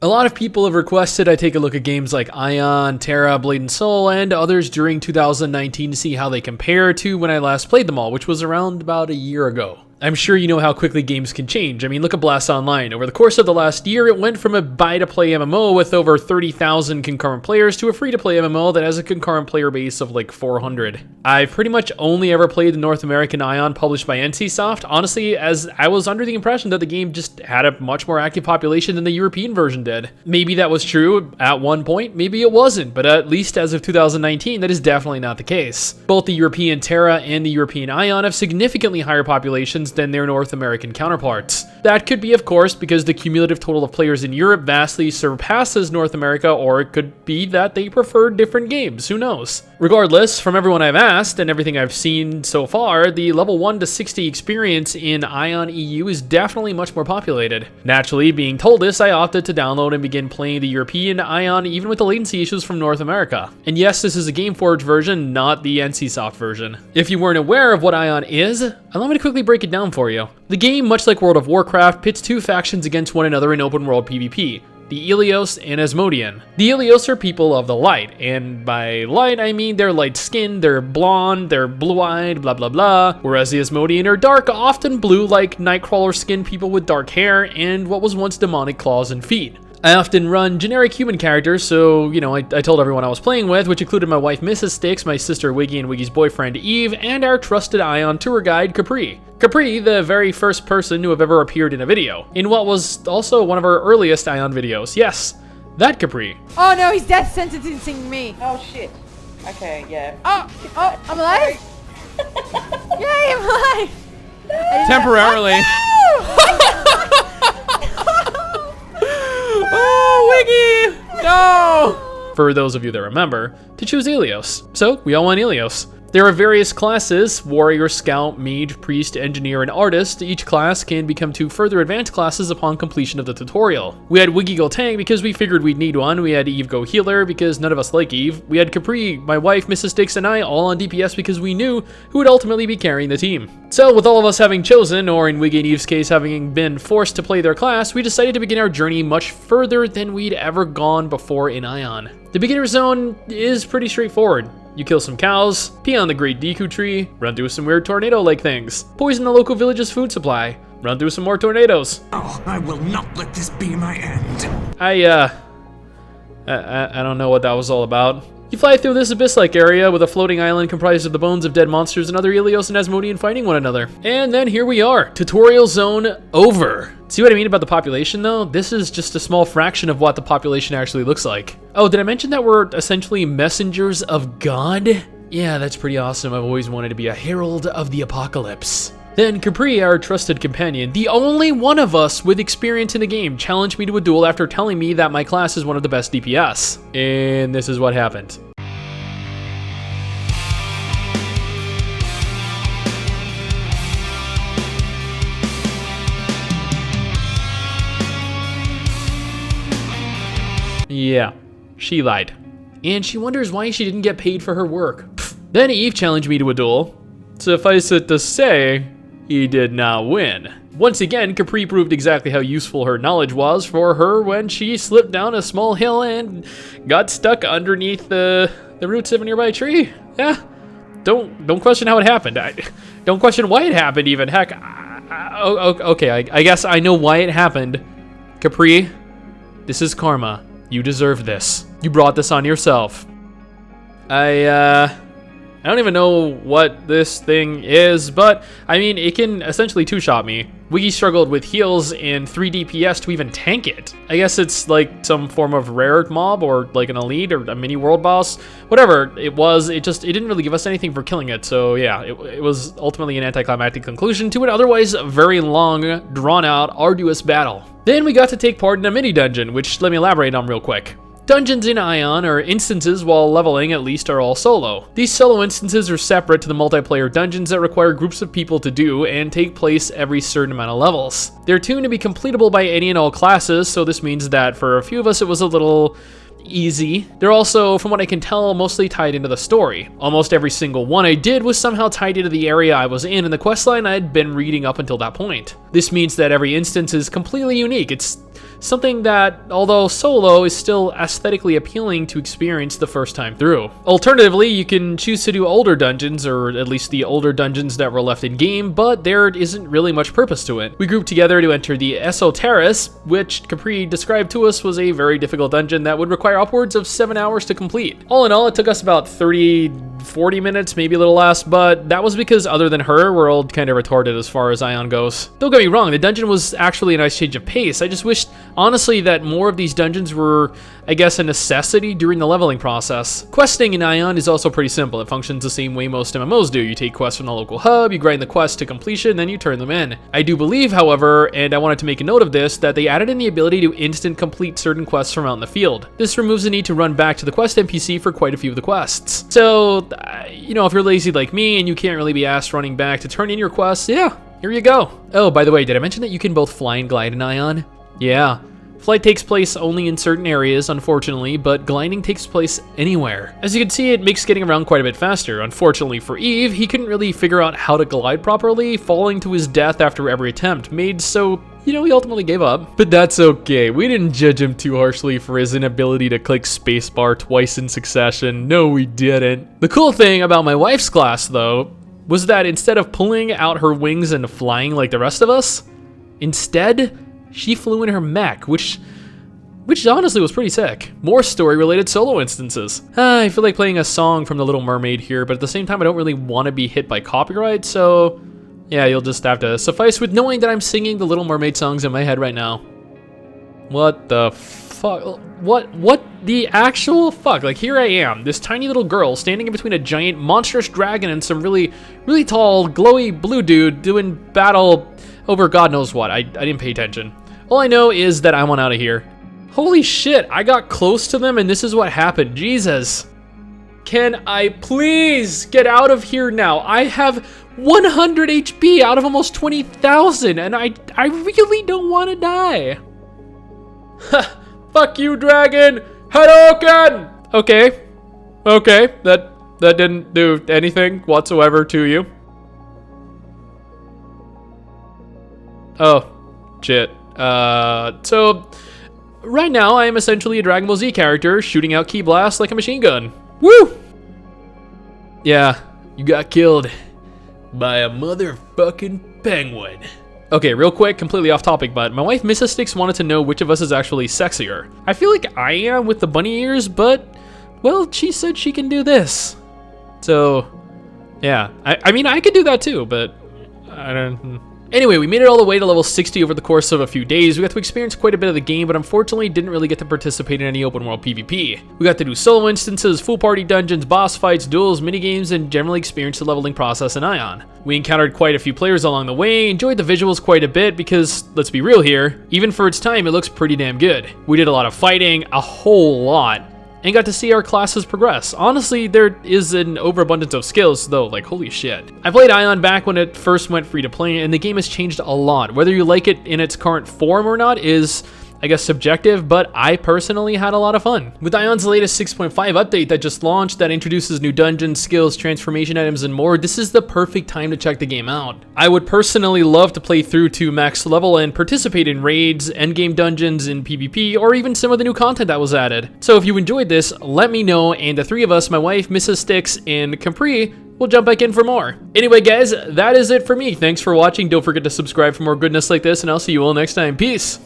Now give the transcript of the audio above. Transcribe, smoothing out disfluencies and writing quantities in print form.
A lot of people have requested I take a look at games like AION, TERA, Blade and Soul, and others during 2019 to see how they compare to when I last played them all, which was around about a year ago. I'm sure you know how quickly games can change. I mean, look at Blast Online. Over the course of the last year, it went from a buy-to-play MMO with over 30,000 concurrent players to a free-to-play MMO that has a concurrent player base of like 400. I've pretty much only ever played the North American AION published by NCSoft, honestly, as I was under the impression that the game just had a much more active population than the European version did. Maybe that was true at one point, maybe it wasn't, but at least as of 2019, that is definitely not the case. Both the European TERA and the European Aion have significantly higher populations than their North American counterparts. That could be, of course, because the cumulative total of players in Europe vastly surpasses North America, or it could be that they prefer different games, who knows? Regardless, from everyone I've asked and everything I've seen so far, the level 1 to 60 experience in AION EU is definitely much more populated. Naturally, being told this, I opted to download and begin playing the European AION even with the latency issues from North America. And yes, this is a GameForge version, not the NCSoft version. If you weren't aware of what AION is, allow me to quickly break it down for you. The game, much like World of Warcraft, pits two factions against one another in open world PvP. The Ilios and Asmodean. The Ilios are people of the light, and by light I mean they're light-skinned, they're blonde, they're blue-eyed, blah blah blah, whereas the Asmodean are dark, often blue like Nightcrawler-skinned people with dark hair and what was once demonic claws and feet. I often run generic human characters, so, you know, I told everyone I was playing with, which included my wife Mrs. Styx, my sister Wiggy and Wiggy's boyfriend Eve, and our trusted AION tour guide Capri. Capri, the very first person to have ever appeared in a video, in what was also one of our earliest AION videos. Yes, that Capri. Oh no, he's death sentencing me. Oh shit. Okay, yeah. Oh, I'm alive? Yay, I'm alive! Temporarily. Oh, Wiggy! No! For those of you that remember, to choose Ilios. So, we all want Ilios. There are various classes: warrior, scout, mage, priest, engineer, and artist. Each class can become two further advanced classes upon completion of the tutorial. We had Wiggy go tank because we figured we'd need one. We had Eve go healer because none of us like Eve. We had Capri, my wife, Mrs. Styx, and I all on DPS because we knew who would ultimately be carrying the team. So with all of us having chosen, or in Wiggy and Eve's case having been forced to play their class, we decided to begin our journey much further than we'd ever gone before in AION. The beginner zone is pretty straightforward. You kill some cows, pee on the Great Deku Tree, run through some weird tornado-like things, poison the local village's food supply, run through some more tornadoes. Oh, I will not let this be my end. I don't know what that was all about. You fly through this abyss-like area with a floating island comprised of the bones of dead monsters and other Ilios and Asmodean fighting one another. And then here we are, tutorial zone over. See what I mean about the population though? This is just a small fraction of what the population actually looks like. Oh, did I mention that we're essentially messengers of God? Yeah, that's pretty awesome. I've always wanted to be a herald of the apocalypse. Then Capri, our trusted companion, the only one of us with experience in the game, challenged me to a duel after telling me that my class is one of the best DPS. And this is what happened. Yeah, she lied. And she wonders why she didn't get paid for her work. Pfft. Then Eve challenged me to a duel. Suffice it to say, he did not win. Once again, Capri proved exactly how useful her knowledge was for her when she slipped down a small hill and got stuck underneath the roots of a nearby tree. Yeah, don't question how it happened. Don't question why it happened even. Heck, okay, I guess I know why it happened. Capri, this is karma. You deserve this. You brought this on yourself. I don't even know what this thing is, but I mean, it can essentially two-shot me. Wiggy struggled with heals and 3 DPS to even tank it. I guess it's like some form of rare mob or like an elite or a mini world boss. Whatever it was, it didn't really give us anything for killing it. So yeah, it was ultimately an anticlimactic conclusion to an otherwise very long, drawn-out, arduous battle. Then we got to take part in a mini dungeon, which let me elaborate on real quick. Dungeons in AION, or instances while leveling at least, are all solo. These solo instances are separate to the multiplayer dungeons that require groups of people to do and take place every certain amount of levels. They're tuned to be completable by any and all classes, so this means that for a few of us it was a little easy. They're also, from what I can tell, mostly tied into the story. Almost every single one I did was somehow tied into the area I was in and the questline I had been reading up until that point. This means that every instance is completely unique. It's Something that, although solo, is still aesthetically appealing to experience the first time through. Alternatively, you can choose to do older dungeons, or at least the older dungeons that were left in game, but there isn't really much purpose to it. We grouped together to enter the Esoteris, which Capri described to us was a very difficult dungeon that would require upwards of 7 hours to complete. All in all, it took us about 40 minutes, maybe a little less, but that was because other than her, we're all kind of retarded as far as Aion goes. Don't get me wrong, the dungeon was actually a nice change of pace. I just wished, honestly, that more of these dungeons were, I guess, a necessity during the leveling process. Questing in Aion is also pretty simple. It functions the same way most MMOs do. You take quests from the local hub, you grind the quest to completion, then you turn them in. I do believe, however, and I wanted to make a note of this, that they added in the ability to instant complete certain quests from out in the field. This removes the need to run back to the quest NPC for quite a few of the quests. So, you know, if you're lazy like me and you can't really be asked running back to turn in your quests, yeah, here you go. Oh, by the way, did I mention that you can both fly and glide in Aion? Yeah. Flight takes place only in certain areas, unfortunately, but gliding takes place anywhere. As you can see, it makes getting around quite a bit faster. Unfortunately for Eve, he couldn't really figure out how to glide properly, falling to his death after every attempt, made so, you know, he ultimately gave up. But that's okay, we didn't judge him too harshly for his inability to click spacebar twice in succession. No, we didn't. The cool thing about my wife's class, though, was that instead of pulling out her wings and flying like the rest of us, instead, she flew in her mech, which honestly was pretty sick. More story-related solo instances. I feel like playing a song from The Little Mermaid here, but at the same time, I don't really want to be hit by copyright, so yeah, you'll just have to suffice with knowing that I'm singing The Little Mermaid songs in my head right now. What the fuck? What the actual fuck? Like, here I am, this tiny little girl standing in between a giant monstrous dragon and some really tall, glowy blue dude doing battle over God knows what. I didn't pay attention. All I know is that I want out of here. Holy shit, I got close to them and this is what happened. Jesus. Can I please get out of here now? I have 100 HP out of almost 20,000 and I really don't want to die. Ha! Fuck you, dragon! Hadouken! Okay. Okay, that didn't do anything whatsoever to you. Oh, shit. So, right now I am essentially a Dragon Ball Z character shooting out ki blasts like a machine gun. Woo! Yeah, you got killed by a motherfucking penguin. Okay, real quick, completely off topic, but my wife Mrs. Sticks wanted to know which of us is actually sexier. I feel like I am with the bunny ears, but, well, she said she can do this. So, yeah. I mean, I could do that too, but I don't... Anyway, we made it all the way to level 60 over the course of a few days. We got to experience quite a bit of the game, but unfortunately didn't really get to participate in any open world PvP. We got to do solo instances, full party dungeons, boss fights, duels, minigames, and generally experience the leveling process in Aion. We encountered quite a few players along the way, enjoyed the visuals quite a bit because, let's be real here, even for its time, it looks pretty damn good. We did a lot of fighting, a whole lot, and got to see our classes progress. Honestly, there is an overabundance of skills though, like holy shit. I played Aion back when it first went free to play and the game has changed a lot. Whether you like it in its current form or not is, I guess, subjective, but I personally had a lot of fun. With Aion's latest 6.5 update that just launched that introduces new dungeons, skills, transformation items, and more, this is the perfect time to check the game out. I would personally love to play through to max level and participate in raids, endgame dungeons, in PvP, or even some of the new content that was added. So if you enjoyed this, let me know, and the three of us, my wife, Mrs. Sticks, and Capri, we'll jump back in for more. Anyway, guys, that is it for me. Thanks for watching. Don't forget to subscribe for more goodness like this, and I'll see you all next time. Peace.